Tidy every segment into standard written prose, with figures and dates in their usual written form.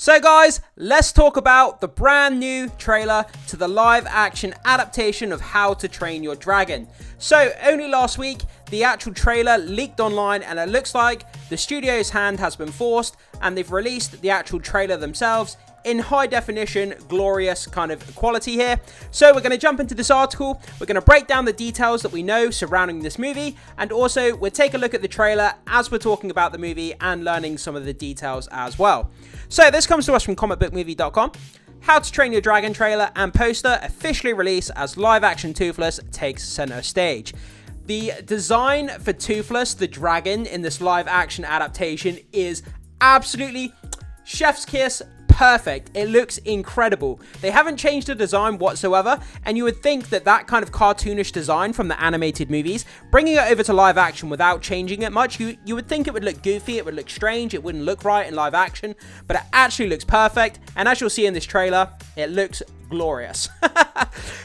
So guys, let's talk about the brand new trailer to the live action adaptation of How to Train Your Dragon. So only last week, the actual trailer leaked online and it looks like the studio's hand has been forced and they've released the actual trailer themselves in high definition, glorious kind of quality here. So we're going to jump into this article, we're going to break down the details that we know surrounding this movie, and also we'll take a look at the trailer as we're talking about the movie and learning some of the details as well. So this comes to us from comicbookmovie.com. How to Train Your Dragon trailer and poster officially released as live action Toothless takes center stage. The design for Toothless, the dragon in this live action adaptation, is absolutely chef's kiss. Perfect. It looks incredible. They haven't changed the design whatsoever, and you would think that that kind of cartoonish design from the animated movies, bringing it over to live action without changing it much, you would think it would look goofy, it would look strange, it wouldn't look right in live action, but it actually looks perfect, and as you'll see in this trailer, it looks glorious.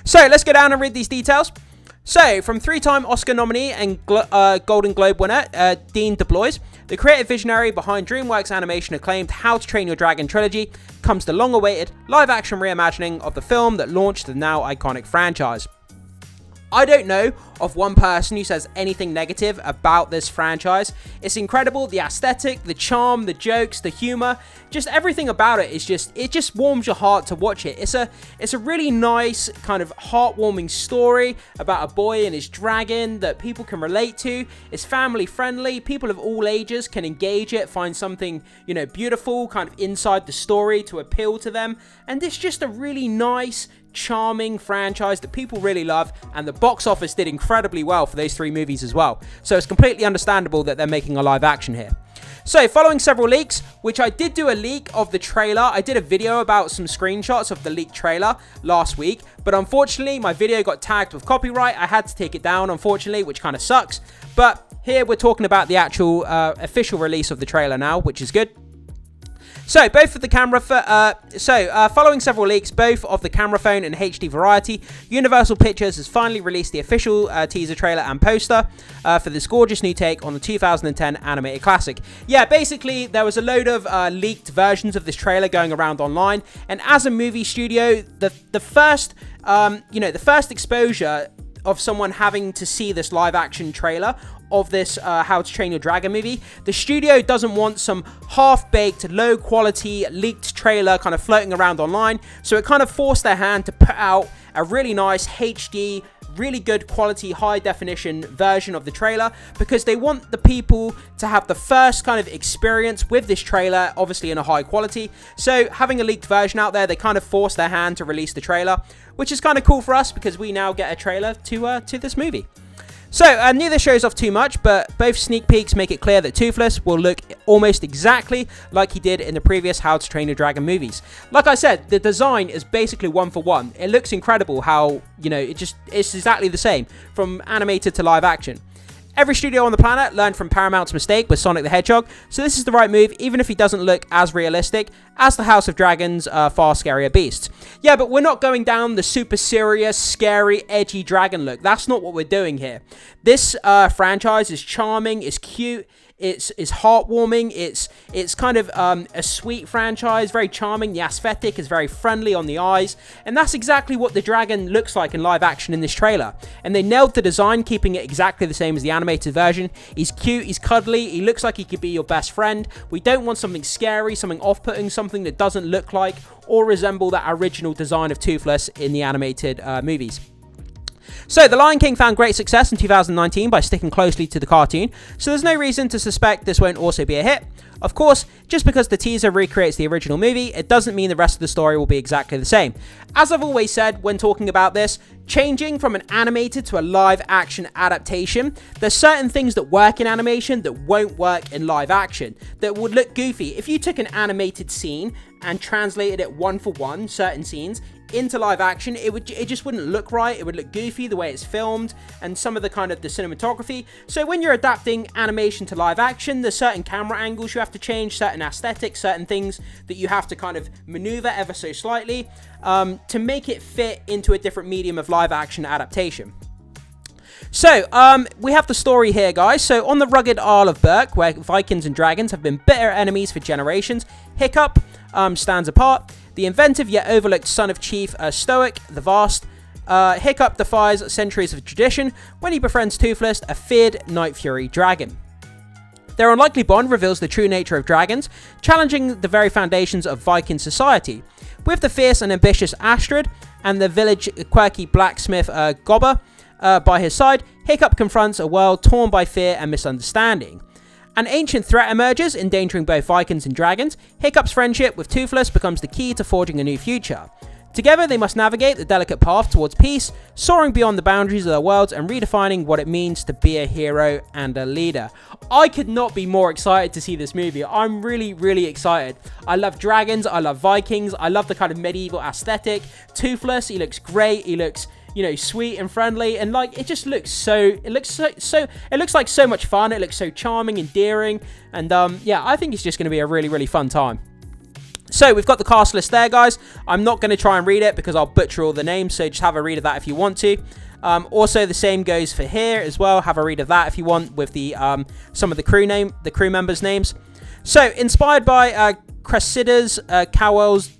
So let's go down and read these details. So, from three-time Oscar nominee and Golden Globe winner, Dean DeBlois, the creative visionary behind DreamWorks Animation acclaimed How to Train Your Dragon trilogy, comes the long-awaited live-action reimagining of the film that launched the now iconic franchise. I don't know of one person who says anything negative about this franchise. It's incredible, the aesthetic, the charm, the jokes, the humor, just everything about it is it just warms your heart to watch it. It's a really nice kind of heartwarming story about a boy and his dragon that people can relate to. It's family friendly, people of all ages can engage it, find something, beautiful kind of inside the story to appeal to them, and it's just a really nice, charming franchise that people really love, and the box office did incredibly well for those three movies as well. So it's completely understandable that they're making a live action here. So following several leaks, which I did do a leak of the trailer, I did a video about some screenshots of the leaked trailer last week, but unfortunately my video got tagged with copyright. I had to take it down, unfortunately, which kind of sucks. But here we're talking about the actual official release of the trailer now, which is good. So, following several leaks, both of the camera phone and HD Variety, Universal Pictures has finally released the official teaser trailer and poster for this gorgeous new take on the 2010 animated classic. Yeah, basically, there was a load of leaked versions of this trailer going around online, and as a movie studio, the first exposure of someone having to see this live action trailer of this How to Train Your Dragon movie, the studio doesn't want some half-baked, low-quality, leaked trailer kind of floating around online, so it kind of forced their hand to put out a really nice HD, really good quality, high-definition version of the trailer, because they want the people to have the first kind of experience with this trailer, obviously in a high quality. So having a leaked version out there, they kind of forced their hand to release the trailer, which is kind of cool for us because we now get a trailer to this movie. So, neither shows off too much, but both sneak peeks make it clear that Toothless will look almost exactly like he did in the previous How to Train Your Dragon movies. Like I said, the design is basically one for one. It looks incredible how, it's exactly the same from animated to live action. Every studio on the planet learned from Paramount's mistake with Sonic the Hedgehog, so this is the right move, even if he doesn't look as realistic as the House of Dragons' far scarier beasts. Yeah, but we're not going down the super serious, scary, edgy dragon look. That's not what we're doing here. This franchise is charming, is cute, it's heartwarming, it's kind of a sweet franchise, very charming. The aesthetic is very friendly on the eyes, and that's exactly what the dragon looks like in live action in this trailer. And they nailed the design, keeping it exactly the same as the animated version. He's cute, he's cuddly, he looks like he could be your best friend. We don't want something scary, something off-putting, something that doesn't look like or resemble that original design of Toothless in the animated movies. So, The Lion King found great success in 2019 by sticking closely to the cartoon, so there's no reason to suspect this won't also be a hit. Of course, just because the teaser recreates the original movie, it doesn't mean the rest of the story will be exactly the same. As I've always said when talking about this, changing from an animated to a live action adaptation, there's certain things that work in animation that won't work in live action, that would look goofy. If you took an animated scene and translated it one for one, certain scenes, into live action, it just wouldn't look right. It would look goofy the way it's filmed and some of the kind of the cinematography. So when you're adapting animation to live action, there's certain camera angles you have to change, certain aesthetics, certain things that you have to kind of maneuver ever so slightly to make it fit into a different medium of live action adaptation. So, we have the story here, guys. So, on the rugged Isle of Berk, where Vikings and dragons have been bitter enemies for generations, Hiccup, stands apart. The inventive yet overlooked son of Chief Stoic, the Vast, Hiccup defies centuries of tradition when he befriends Toothless, a feared Night Fury dragon. Their unlikely bond reveals the true nature of dragons, challenging the very foundations of Viking society. With the fierce and ambitious Astrid and the village quirky blacksmith Gobber by his side, Hiccup confronts a world torn by fear and misunderstanding. An ancient threat emerges, endangering both Vikings and dragons. Hiccup's friendship with Toothless becomes the key to forging a new future. Together, they must navigate the delicate path towards peace, soaring beyond the boundaries of their worlds and redefining what it means to be a hero and a leader. I could not be more excited to see this movie. I'm really, really excited. I love dragons. I love Vikings. I love the kind of medieval aesthetic. Toothless, he looks great. He looks, you know, sweet and friendly, and like it just looks it looks like so much fun. It looks so charming, endearing, and yeah, I think it's just going to be a really, really fun time. So we've got the cast list there, guys. I'm not going to try and read it because I'll butcher all the names, so just have a read of that if you want to. Also, the same goes for here as well. Have a read of that if you want, with the some of the crew members' names. So, inspired by Cressida Cowell's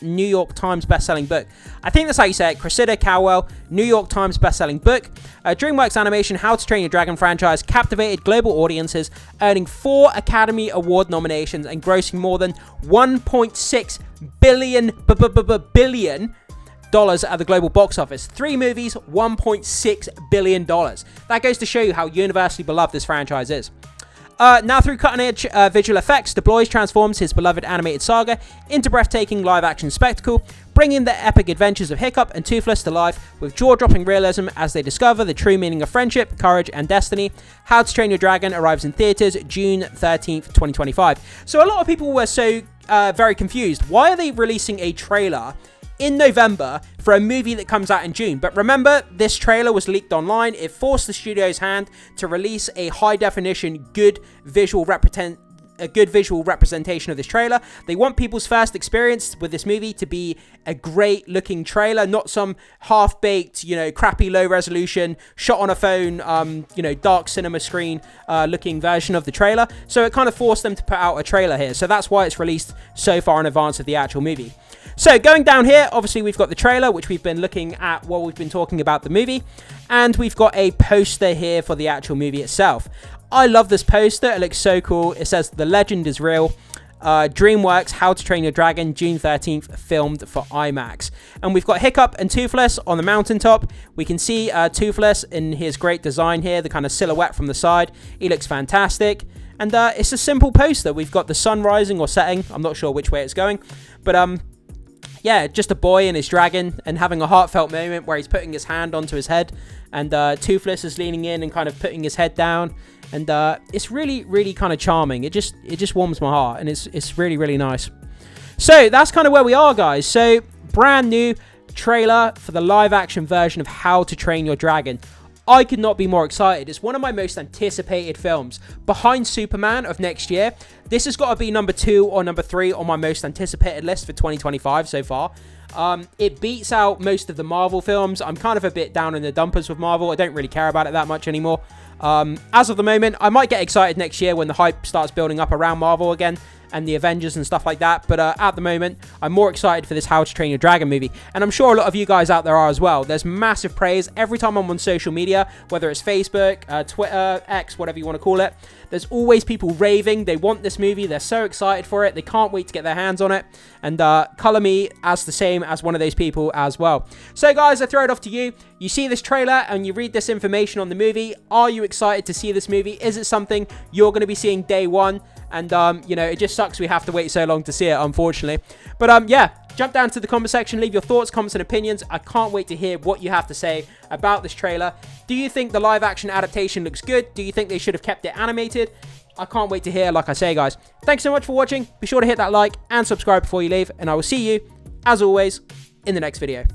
New York Times bestselling book. I think that's how you say it. Cressida Cowell, New York Times bestselling book. DreamWorks Animation How to Train Your Dragon franchise captivated global audiences, earning 4 Academy Award nominations and grossing more than $1.6 billion at the global box office. 3 movies, $1.6 billion. That goes to show you how universally beloved this franchise is. Now through cutting-edge visual effects, DeBlois transforms his beloved animated saga into breathtaking live-action spectacle, bringing the epic adventures of Hiccup and Toothless to life with jaw-dropping realism as they discover the true meaning of friendship, courage, and destiny. How to Train Your Dragon arrives in theaters June 13th, 2025. So a lot of people were so very confused. Why are they releasing a trailer in November for a movie that comes out in June? But remember, this trailer was leaked online. It forced the studio's hand to release a high-definition, good visual representation of this trailer. They want people's first experience with this movie to be a great looking trailer, not some half-baked, you know, crappy low resolution shot on a phone, you know, dark cinema screen looking version of the trailer. So it kind of forced them to put out a trailer here. So that's why it's released so far in advance of the actual movie. So going down here, obviously we've got the trailer, which we've been looking at while we've been talking about the movie. And we've got a poster here for the actual movie itself. I love this poster. It looks so cool. It says, "The legend is real. DreamWorks How to Train Your Dragon, June 13th, filmed for IMAX." And we've got Hiccup and Toothless on the mountaintop. We can see Toothless in his great design here, the kind of silhouette from the side. He looks fantastic. And it's a simple poster. We've got the sun rising or setting. I'm not sure which way it's going. But yeah, just a boy and his dragon and having a heartfelt moment where he's putting his hand onto his head. And Toothless is leaning in and kind of putting his head down. And it's really, really kind of charming. It just warms my heart, and it's really, really nice. So that's kind of where we are, guys. So brand new trailer for the live action version of How to Train Your Dragon. I could not be more excited. It's one of my most anticipated films, behind Superman of next year. This has got to be number 2 or number 3 on my most anticipated list for 2025 so far. It beats out most of the Marvel films. I'm kind of a bit down in the dumpers with Marvel. I don't really care about it that much anymore. As of the moment, I might get excited next year when the hype starts building up around Marvel again and the Avengers and stuff like that. But at the moment, I'm more excited for this How to Train Your Dragon movie. And I'm sure a lot of you guys out there are as well. There's massive praise every time I'm on social media, whether it's Facebook, Twitter, X, whatever you want to call it. There's always people raving. They want this movie. They're so excited for it. They can't wait to get their hands on it. And color me as the same as one of those people as well. So guys, I throw it off to you. You see this trailer and you read this information on the movie. Are you excited to see this movie? Is it something you're going to be seeing day one? And, you know, it just sucks we have to wait so long to see it, unfortunately. But, yeah, jump down to the comment section. Leave your thoughts, comments, and opinions. I can't wait to hear what you have to say about this trailer. Do you think the live-action adaptation looks good? Do you think they should have kept it animated? I can't wait to hear, like I say, guys. Thanks so much for watching. Be sure to hit that like and subscribe before you leave. And I will see you, as always, in the next video.